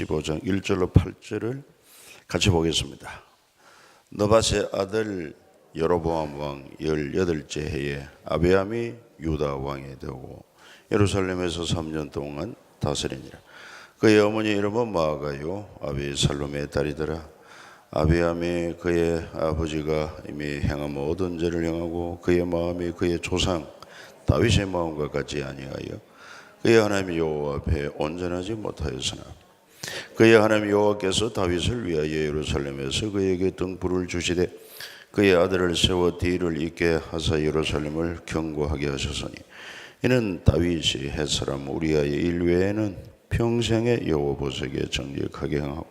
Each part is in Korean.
15장 1절로 8절을 같이 보겠습니다. 느밧의 아들 여로보암 왕 18째 해에 아비암이 유다 왕이 되고 예루살렘에서 3년 동안 다스리니라. 그의 어머니 이름은 마아가요 아비살롬의 딸이더라. 아비암이 그의 아버지가 이미 행한 모든 죄를 행하고 그의 마음이 그의 조상 다윗의 마음과 같이 아니하여 그의 하나님 여호와 앞에 온전하지 못하였으나 그의 하나님 여호와께서 다윗을 위하여 예루살렘에서 그에게 등불을 주시되 그의 아들을 세워 뒤를 잇게 하사 예루살렘을 견고하게 하셨으니 이는 다윗이 햇사람 우리아의 일 외에는 평생의 여호와 보시기에 정직하게 행하고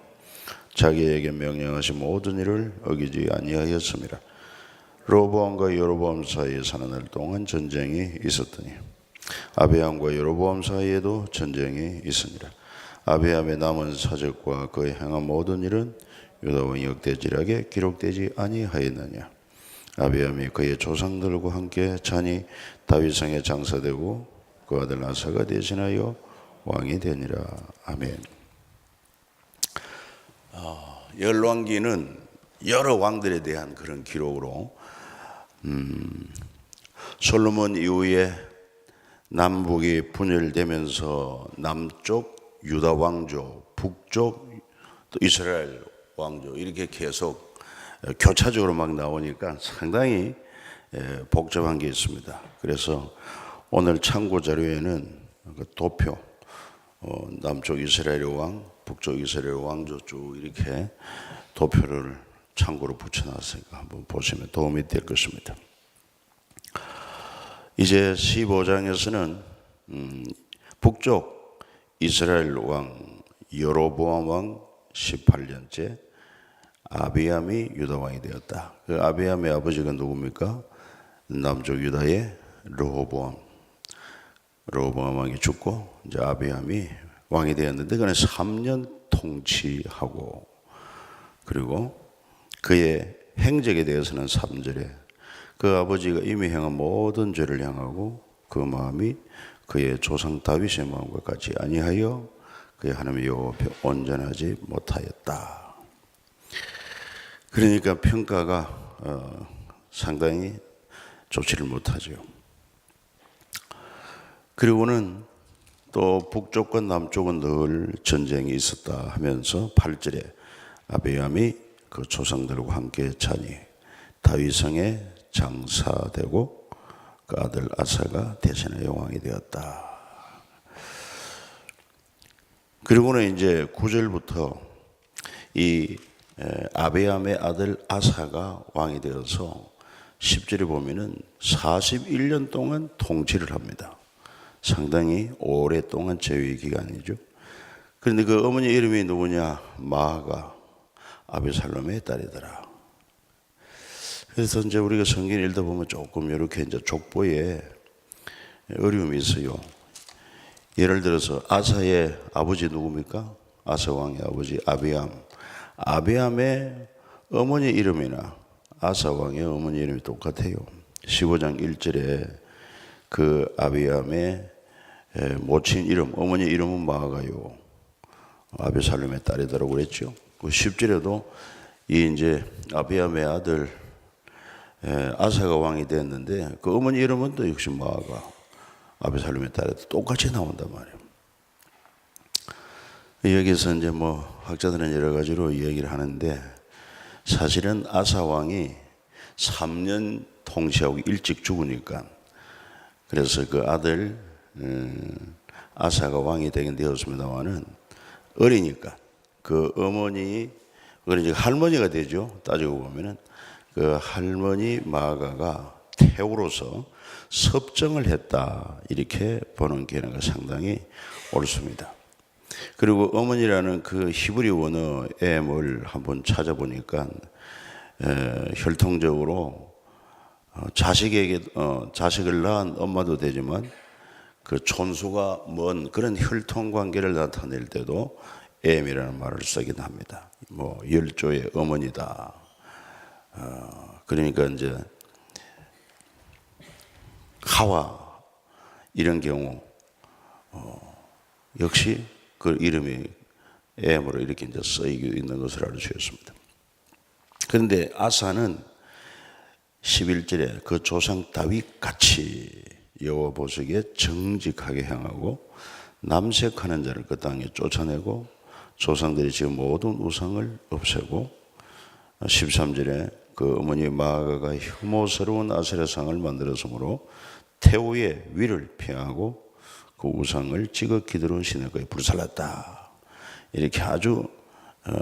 자기에게 명령하신 모든 일을 어기지 아니하였습니다. 르호보암과 여로보암 사이에 사는 날 동안 전쟁이 있었더니 아비암과 여로보암 사이에도 전쟁이 있으니라. 아비암의 남은 사적과 그의 행한 모든 일은 유다왕 역대지략에 기록되지 아니하였느냐. 아비암이 그의 조상들과 함께 자니 다윗성에 장사되고 그 아들 아사가 대신하여 왕이 되니라. 아멘. 열왕기는 여러 왕들에 대한 그런 기록으로 솔로몬 이후에 남북이 분열되면서 남쪽 유다 왕조, 북쪽 또 이스라엘 왕조 이렇게 계속 교차적으로 막 나오니까 상당히 복잡한 게 있습니다. 그래서 오늘 참고 자료에는 그 도표, 남쪽 이스라엘 왕, 북쪽 이스라엘 왕조 쭉 이렇게 도표를 참고로 붙여놨으니까 한번 보시면 도움이 될 것입니다. 이제 15장에서는 북쪽 이스라엘 왕 여로보암 왕 18년째 아비암이 유다 왕이 되었다. 그 아비암의 아버지가 누굽니까? 남쪽 유다의 르호보암 왕이 죽고 이제 아비암이 왕이 되었는데 그는 3년 통치하고 그리고 그의 행적에 대해서는 3절에 그 아버지가 이미 행한 모든 죄를 향하고 그 마음이 그의 조상 다윗의 마음과 같이 아니하여 그의 하나님 여호와 앞에 온전하지 못하였다. 그러니까 평가가 상당히 좋지를 못하죠. 그리고는 또 북쪽과 남쪽은 늘 전쟁이 있었다 하면서 8절에 아비암이 그 조상들과 함께 자니 다윗성에 장사되고 그 아들 아사가 대신하여 왕이 되었다. 그리고는 이제 9절부터 이 아비암의 아들 아사가 왕이 되어서 10절에 보면은 41년 동안 통치를 합니다. 상당히 오랫동안 제위 기간이죠. 그런데 그 어머니 이름이 누구냐? 마아가 아비살롬의 딸이더라. 그래서 이제 우리가 성경 읽다 보면 조금 이렇게 이제 족보에 어려움이 있어요. 예를 들어서 아사의 아버지 누굽니까? 아사 왕의 아버지 아비암. 아비암의 어머니 이름이나 아사 왕의 어머니 이름이 똑같아요. 15장 1절에 그 아비암의 모친 이름, 어머니 이름은 마아가요. 아비살롬의 딸이더라고 그랬죠. 그 10절에도 이 이제 아비암의 아들 아사가 왕이 됐는데 그 어머니 이름은 또 역시 마아가 아비살롬의 딸이 똑같이 나온단 말이에요. 여기서 이제 뭐 학자들은 여러 가지로 이야기를 하는데 사실은 아사 왕이 3년 통치하고 일찍 죽으니까 그래서 그 아들 아사가 왕이 되긴 되었습니다만은 어리니까 그 어머니 그러니까 할머니가 되죠. 따지고 보면은 그 할머니 마아가가 태우로서 섭정을 했다 이렇게 보는 견해가 상당히 옳습니다. 그리고 어머니라는 그 히브리 원어의 뭘 한번 찾아보니까 혈통적으로 자식을 낳은 엄마도 되지만 그 촌수가 먼 그런 혈통 관계를 나타낼 때도 엠이라는 말을 쓰긴 합니다. 뭐 열조의 어머니다. 그러니까 이제 하와 이런 경우 역시 그 이름이 애함으로 이렇게 이제 쓰이고 있는 것을 알 수 있습니다. 그런데 아사는 11절에 그 조상 다윗 같이 여호와 보시기에 정직하게 행하고 남색하는 자를 그 땅에 쫓아내고 조상들이 지금 모든 우상을 없애고 13절에 그 어머니 마아가가 혐오스러운 아세라상을 만들었으므로 태우의 위를 피하고 그 우상을 지극히 들어온 시내가에 불살랐다. 이렇게 아주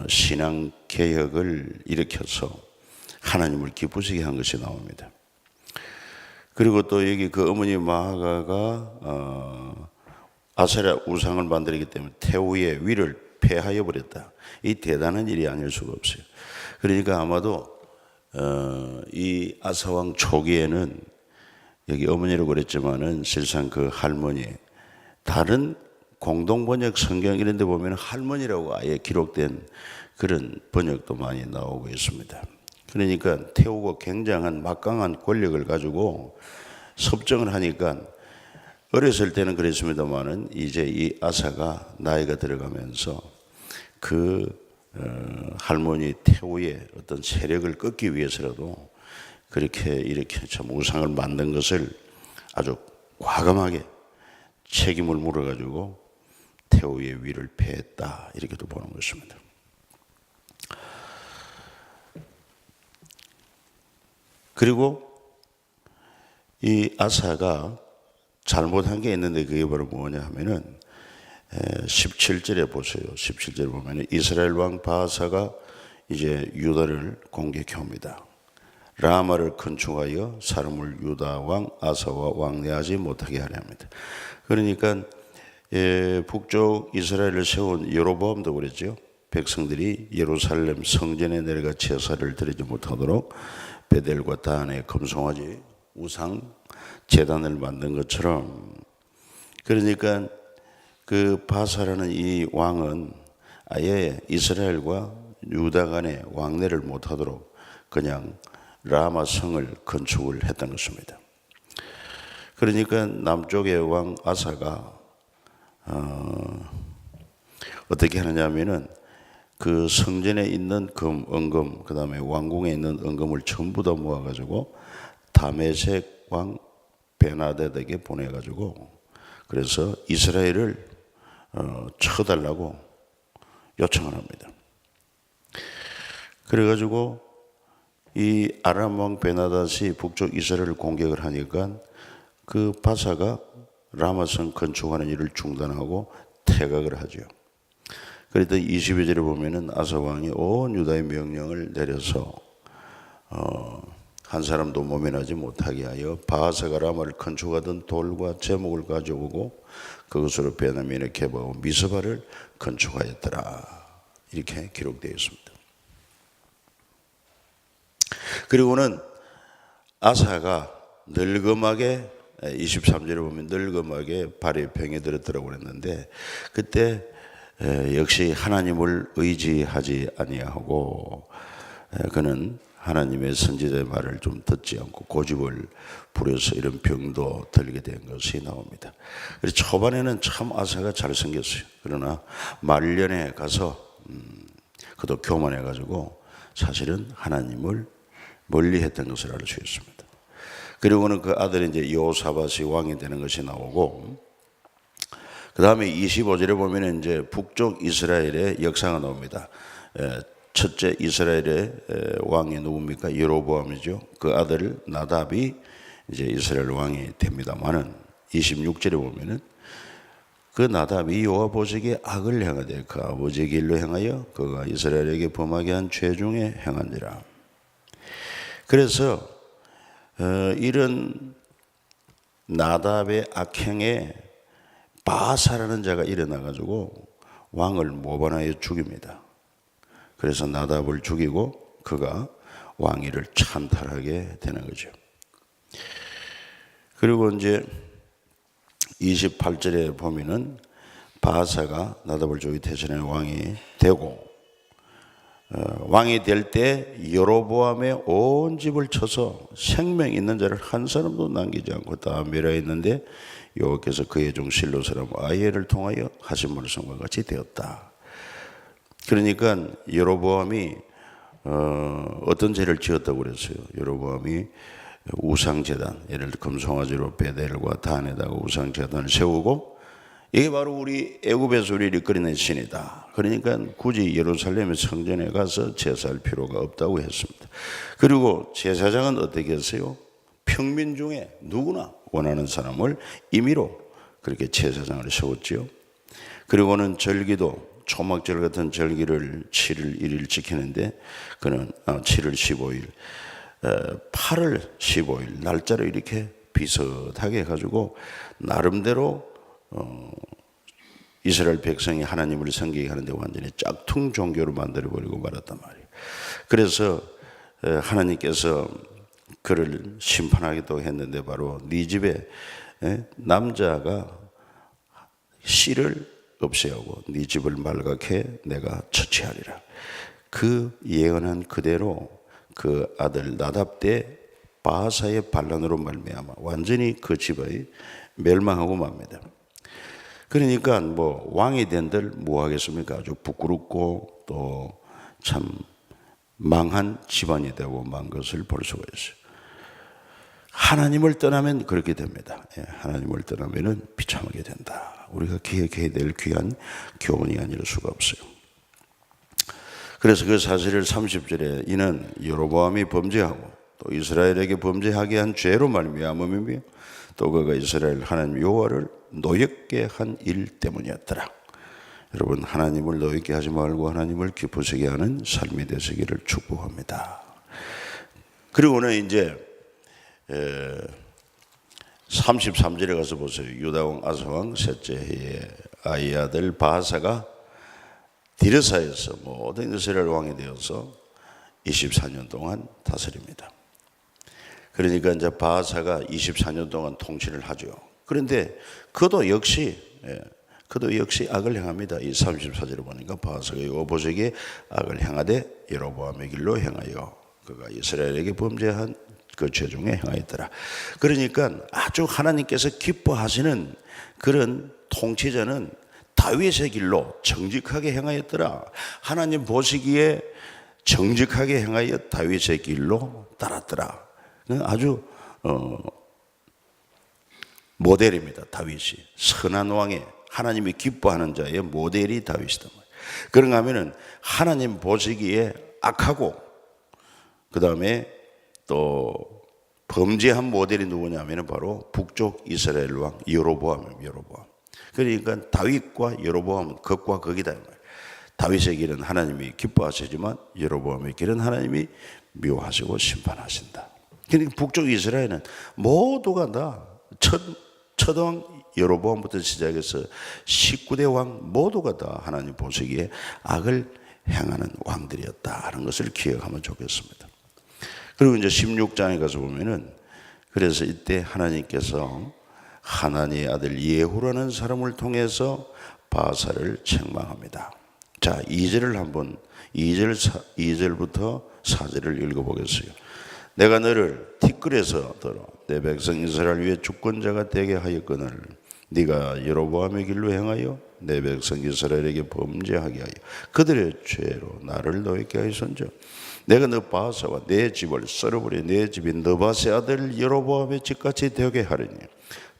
신앙 개혁을 일으켜서 하나님을 기쁘시게 한 것이 나옵니다. 그리고 또 여기 그 어머니 마아가가 아세라 우상을 만들었기 때문에 태우의 위를 폐하여 버렸다. 이 대단한 일이 아닐 수가 없어요. 그러니까 아마도 이 아사왕 초기에는 여기 어머니라고 그랬지만은 실상 그 할머니, 다른 공동번역 성경 이런 데 보면 할머니라고 아예 기록된 그런 번역도 많이 나오고 있습니다. 그러니까 태우고 굉장한 막강한 권력을 가지고 섭정을 하니까 어렸을 때는 그랬습니다만은 이제 이 아사가 나이가 들어가면서 그 할머니 태우의 어떤 세력을 끊기 위해서라도 그렇게 이렇게 참 우상을 만든 것을 아주 과감하게 책임을 물어가지고 태우의 위를 패했다 이렇게도 보는 것입니다. 그리고 이 아사가 잘못한 게 있는데 그게 바로 뭐냐 하면은 17절에 보세요. 17절에 보면 이스라엘 왕 바하사가 이제 유다를 공격해 옵니다. 라마를 건축하여 사람을 유다 왕 아사와 왕래하지 못하게 하려 합니다. 그러니까 북쪽 이스라엘을 세운 여로보암도 그랬죠. 백성들이 예루살렘 성전에 내려가 제사를 드리지 못하도록 베델과 단에 금송아지 우상 제단을 만든 것처럼, 그러니까 그 바사라는 이 왕은 아예 이스라엘과 유다 간에 왕래를 못하도록 그냥 라마 성을 건축을 했던 것입니다. 그러니까 남쪽의 왕 아사가 어떻게 하느냐면은 그 성전에 있는 금, 은금, 그 다음에 왕궁에 있는 은금을 전부 다 모아가지고 다메섹 왕 베나데에게 보내가지고 그래서 이스라엘을 쳐달라고 요청을 합니다. 그래가지고 이 아람 왕 베나닷이 북쪽 이스라엘을 공격을 하니까 그 바사가 라마성 건축하는 일을 중단하고 퇴각을 하죠. 그래도 22절에 보면은 아사 왕이 온 유다의 명령을 내려서 한 사람도 모면하지 못하게 하여 바하사가 라마를 건축하던 돌과 제목을 가져오고 그것으로 베냐민의 게바와 미스바를 건축하였더라. 이렇게 기록되어 있습니다. 그리고는 아사가 늙음하게 23절에 보면 늙음하게 발에 병에 들었더라고 그랬는데 그때 역시 하나님을 의지하지 아니하고 그는 하나님의 선지자의 말을 좀 듣지 않고 고집을 부려서 이런 병도 들게 된 것이 나옵니다. 그래서 초반에는 참 아사가 잘생겼어요. 그러나 말년에 가서 그도 교만해가지고 사실은 하나님을 멀리했던 것을 알 수 있습니다. 그리고는 그 아들이 이제 여호사밧이 왕이 되는 것이 나오고, 그 다음에 25절에 보면 이제 북쪽 이스라엘의 역사가 나옵니다. 첫째 이스라엘의 왕이 누굽니까? 여로보암이죠. 그 아들 나답이 이제 이스라엘 왕이 됩니다만은 26절에 보면은 그 나답이 여호와 보시기에 악을 행하되 그 아버지의 길로 행하여 그가 이스라엘에게 범하게 한 죄 중에 행한지라. 그래서 이런 나답의 악행에 바사라는 자가 일어나가지고 왕을 모반하여 죽입니다. 그래서 나답을 죽이고 그가 왕위를 찬탈하게 되는 거죠. 그리고 이제 28절에 보면은 바사가 나답을 죽이 대신에 왕이 되고 왕이 될 때 여로보암의 온 집을 쳐서 생명 있는 자를 한 사람도 남기지 않고 다 멸하였는데 여호와께서 그의 종 실로 사람 아이엘을 통하여 하신 말씀과 같이 되었다. 그러니까 여로보암이 어떤 죄를 지었다고 그랬어요. 여로보암이 우상제단, 예를 들어 금송아지로 베델과 단에다가 우상제단을 세우고, 이게 바로 우리 애굽에서 우리를 이끌어낸 신이다. 그러니까 굳이 예루살렘의 성전에 가서 제사할 필요가 없다고 했습니다. 그리고 제사장은 어떻게 했어요? 평민 중에 누구나 원하는 사람을 임의로 그렇게 제사장을 세웠지요. 그리고는 절기도 초막절 같은 절기를 7일 1일 지키는데, 그는 7월 15일 8월 15일 날짜를 이렇게 비슷하게 해가지고 나름대로 이스라엘 백성이 하나님을 섬기게 하는데 완전히 짝퉁 종교로 만들어버리고 말았단 말이에요. 그래서 하나님께서 그를 심판하기도 했는데, 바로 네 집에 남자가 씨를 없애하고 네 집을 말갛게 내가 처치하리라. 그 예언한 그대로 그 아들 나답 때 바하사의 반란으로 말미암아 완전히 그 집이 멸망하고 맙니다. 그러니까 뭐 왕이 된들 뭐 하겠습니까? 아주 부끄럽고 또 참 망한 집안이 되고 만 것을 볼 수가 있어요. 하나님을 떠나면 그렇게 됩니다. 하나님을 떠나면은 비참하게 된다. 우리가 기억해야 될 귀한 교훈이 아닐 수가 없어요. 그래서 그 사실을 30절에 이는 여로보암이 범죄하고 또 이스라엘에게 범죄하게 한 죄로 말미암음이며 또 그가 이스라엘 하나님 여호와를 노엽게 한 일 때문이었더라. 여러분, 하나님을 노엽게 하지 말고 하나님을 기쁘시게 하는 삶이 되시기를 축복합니다. 그리고는 이제 33절에 가서 보세요. 유다왕 아사왕 셋째 해에 아이 아들 바하사가 디르사에서 모든 이스라엘 왕이 되어서 24년 동안 다스립니다. 그러니까 이제 바하사가 24년 동안 통치를 하죠. 그런데 그도 역시 악을 행합니다. 이 34절에 보니까 바하사가 여호보세에게 악을 행하되 여로보암의 길로 행하여 그가 이스라엘에게 범죄한 그 죄 중에 행하였더라. 그러니까 아주 하나님께서 기뻐하시는 그런 통치자는 다윗의 길로 정직하게 행하였더라. 하나님 보시기에 정직하게 행하여 다윗의 길로 따랐더라. 아주 모델입니다. 다윗이 선한 왕의, 하나님이 기뻐하는 자의 모델이 다윗이다. 그런가 하면은 하나님 보시기에 악하고 그 다음에 또 범죄한 모델이 누구냐면 바로 북쪽 이스라엘 왕 여로보암입니다. 여로보암. 그러니까 다윗과 여로보암은 극과 극이다. 다윗의 길은 하나님이 기뻐하시지만 여로보암의 길은 하나님이 미워하시고 심판하신다. 그러니까 북쪽 이스라엘은 모두가 다 첫왕 여로보암부터 시작해서 19대 왕 모두가 다 하나님 보시기에 악을 행하는 왕들이었다 하는 것을 기억하면 좋겠습니다. 그리고 이제 16장에 가서 보면은, 그래서 이때 하나님께서 하나님의 아들 예후라는 사람을 통해서 바하사를 책망합니다. 자, 2절을 한번 2절부터 4절을 읽어보겠어요. 내가 너를 티끌에서 들어 내 백성 이스라엘 위에 주권자가 되게 하였거늘 네가 여로보암의 길로 행하여 내 백성 이스라엘에게 범죄하게 하여 그들의 죄로 나를 노엽게 하였은즉 내가 너 바하사와 내 집을 썰어버려 내 집이 느밧의 아들 여로보암의 집같이 되게 하리니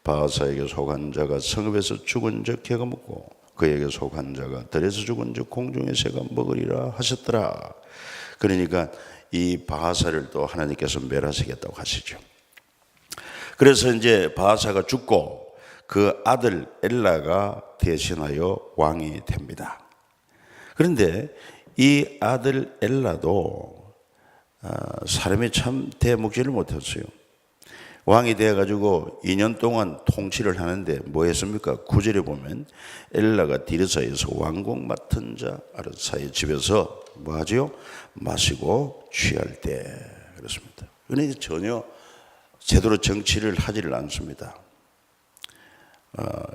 바하사에게 속한 자가 성읍에서 죽은 적 개가 먹고 그에게 속한 자가 들에서 죽은 적 공중의 새가 먹으리라 하셨더라. 그러니까 이 바하사를 또 하나님께서 멸하시겠다고 하시죠. 그래서 이제 바하사가 죽고 그 아들 엘라가 대신하여 왕이 됩니다. 그런데 이 아들 엘라도 사람이 참 대목질을 못했어요. 왕이 되어가지고 2년 동안 통치를 하는데 뭐 했습니까? 9절에 보면 엘라가 디르사에서 왕궁 맡은 자 아르사의 집에서 뭐 하지요? 마시고 취할 때 그렇습니다. 그런데 전혀 제대로 정치를 하지를 않습니다.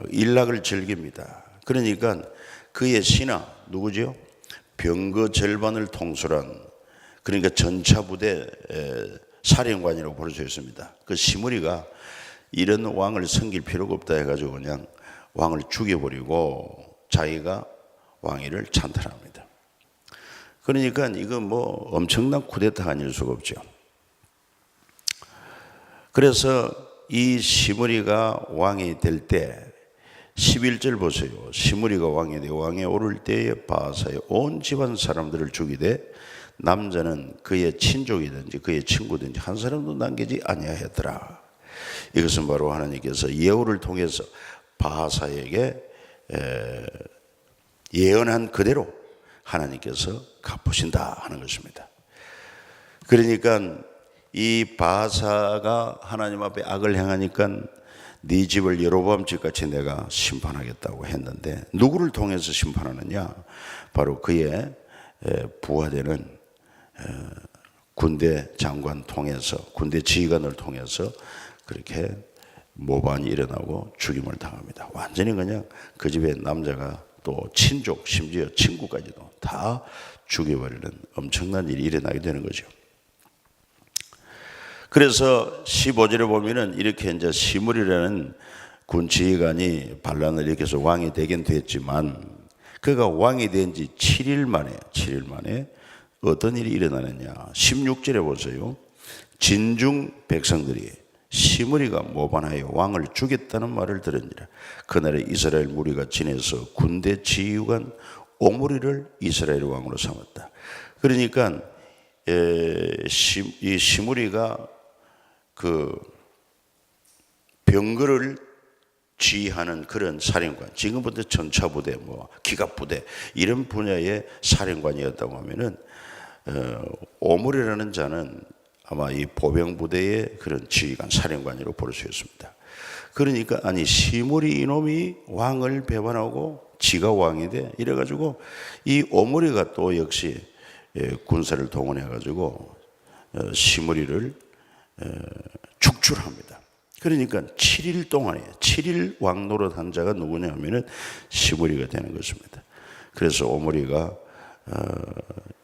일락을 즐깁니다. 그러니까 그의 신하 누구죠? 병거 절반을 통솔한, 그러니까 전차부대 사령관이라고 볼 수 있습니다. 그 시므리가 이런 왕을 섬길 필요가 없다 해가지고 그냥 왕을 죽여버리고 자기가 왕위를 찬탈합니다. 그러니까 이거 뭐 엄청난 쿠데타가 아닐 수가 없죠. 그래서 이 시므리가 왕이 될 때 11절 보세요. 시므리가 왕이 되어 왕에 오를 때에 바하사의 온 집안 사람들을 죽이되 남자는 그의 친족이든지 그의 친구든지 한 사람도 남기지 아니하였더라. 이것은 바로 하나님께서 예후를 통해서 바하사에게 예언한 그대로 하나님께서 갚으신다 하는 것입니다. 그러니까 이 바하사가 하나님 앞에 악을 행하니까 네 집을 여로보암 집같이 내가 심판하겠다고 했는데 누구를 통해서 심판하느냐? 바로 그의 부하되는 군대 장관 통해서, 군대 지휘관을 통해서 그렇게 모반이 일어나고 죽임을 당합니다. 완전히 그냥 그 집의 남자가 또 친족, 심지어 친구까지도 다 죽여버리는 엄청난 일이 일어나게 되는 거죠. 그래서 15절에 보면은 이렇게 이제 시므리라는 군 지휘관이 반란을 일으켜서 왕이 되긴 됐지만 그가 왕이 된 지 7일 만에 어떤 일이 일어나느냐. 16절에 보세요. 진중 백성들이 시므리가 모반하여 왕을 죽였다는 말을 들으니라. 그날에 이스라엘 무리가 진에서 군대 지휘관 오므리를 이스라엘 왕으로 삼았다. 그러니까 이 시므리가 그 병거를 지휘하는 그런 사령관, 지금부터 전차부대, 뭐 기갑부대 이런 분야의 사령관이었다고 하면은 오므리라는 자는 아마 이 보병부대의 그런 지휘관, 사령관으로 볼 수 있습니다. 그러니까 아니 시므리 이놈이 왕을 배반하고 지가 왕이 돼 이래가지고 이 오므리가 또 역시 군사를 동원해가지고 시므리를 축출합니다. 그러니까 7일 동안에 7일 왕 노릇한 자가 누구냐 하면은 시므리가 되는 것입니다. 그래서 오므리가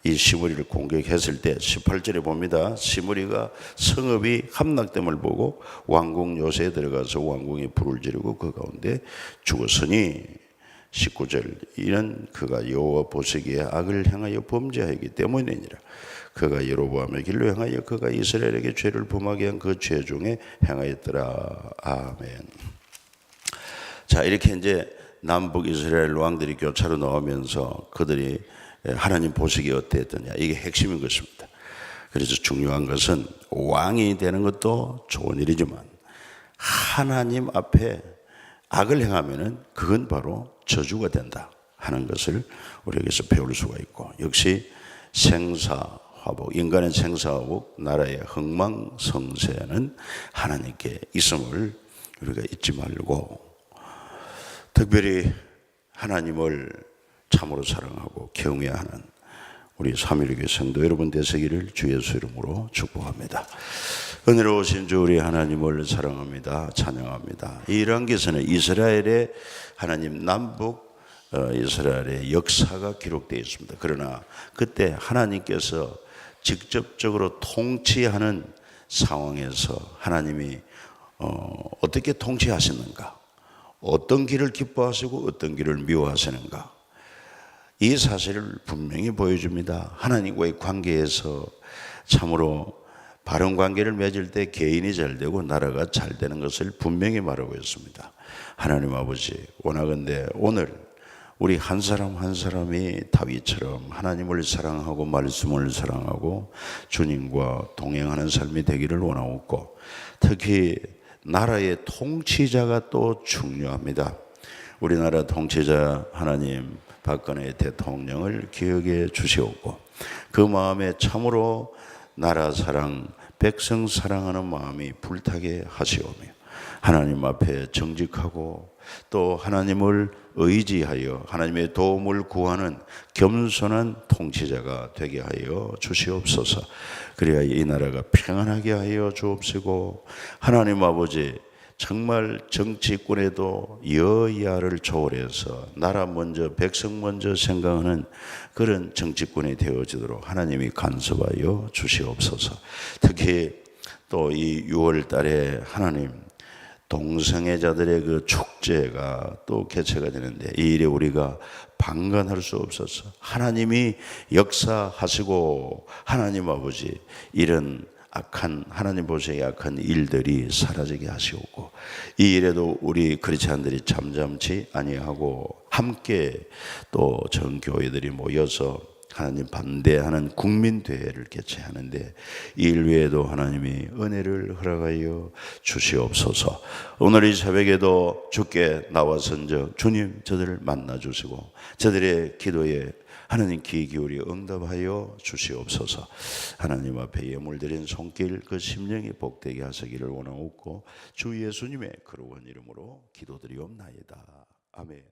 이 시므리를 공격했을 때 18절에 봅니다. 시므리가 성읍이 함락됨을 보고 왕궁 요새에 들어가서 왕궁에 불을 지르고 그 가운데 죽었으니 19절 이는 그가 여호와 보시기에 악을 행하여 범죄하였기 때문이니라. 그가 여로보암의 길로 행하여 그가 이스라엘에게 죄를 범하게 한 그 죄 중에 행하였더라. 아멘. 자, 이렇게 이제 남북 이스라엘 왕들이 교차로 나오면서 그들이 하나님 보시기에 어땠더냐, 이게 핵심인 것입니다. 그래서 중요한 것은 왕이 되는 것도 좋은 일이지만 하나님 앞에 악을 행하면은 그건 바로 저주가 된다 하는 것을 우리에게서 배울 수가 있고, 역시 생사화복, 인간의 생사화복, 나라의 흥망성쇠는 하나님께 있음을 우리가 잊지 말고, 특별히 하나님을 참으로 사랑하고 경외하는 우리 삼일교회 성도 여러분 되시기를 주 예수 이름으로 축복합니다. 은혜로우신 주 우리 하나님을 사랑합니다. 찬양합니다. 이 열왕기서는 이스라엘의 하나님 남북 이스라엘의 역사가 기록되어 있습니다. 그러나 그때 하나님께서 직접적으로 통치하는 상황에서 하나님이 어떻게 통치하시는가, 어떤 길을 기뻐하시고 어떤 길을 미워하시는가, 이 사실을 분명히 보여줍니다. 하나님과의 관계에서 참으로 바른 관계를 맺을 때 개인이 잘 되고 나라가 잘 되는 것을 분명히 말하고 있습니다. 하나님 아버지, 원하건대 오늘 우리 한 사람 한 사람이 다윗처럼 하나님을 사랑하고 말씀을 사랑하고 주님과 동행하는 삶이 되기를 원하옵고, 특히 나라의 통치자가 또 중요합니다. 우리나라 통치자 하나님 박근혜 대통령을 기억해 주시옵고, 그 마음에 참으로 나라 사랑, 백성 사랑하는 마음이 불타게 하시오며, 하나님 앞에 정직하고 또 하나님을 의지하여 하나님의 도움을 구하는 겸손한 통치자가 되게 하여 주시옵소서. 그래야 이 나라가 평안하게 하여 주옵시고, 하나님 아버지, 정말 정치권에도 여야를 초월해서 나라 먼저 백성 먼저 생각하는 그런 정치권이 되어지도록 하나님이 간섭하여 주시옵소서. 특히 또 이 6월 달에 하나님 동성애자들의 그 축제가 또 개최가 되는데 이 일에 우리가 방관할 수 없어서 하나님이 역사하시고 하나님 아버지 이런 악한 하나님 보시기에 악한 일들이 사라지게 하시옵고 이 일에도 우리 크리스찬들이 잠잠치 아니하고 함께 또 전 교회들이 모여서 하나님 반대하는 국민대회를 개최하는데 이 일 외에도 하나님이 은혜를 허락하여 주시옵소서. 오늘 이 새벽에도 주께 나와선적 주님 저들을 만나주시고 저들의 기도에 하나님 귀 기울이 응답하여 주시옵소서. 하나님 앞에 예물드린 손길 그 심령이 복되게 하시기를 원하옵고 주 예수님의 거룩한 이름으로 기도드리옵나이다. 아멘.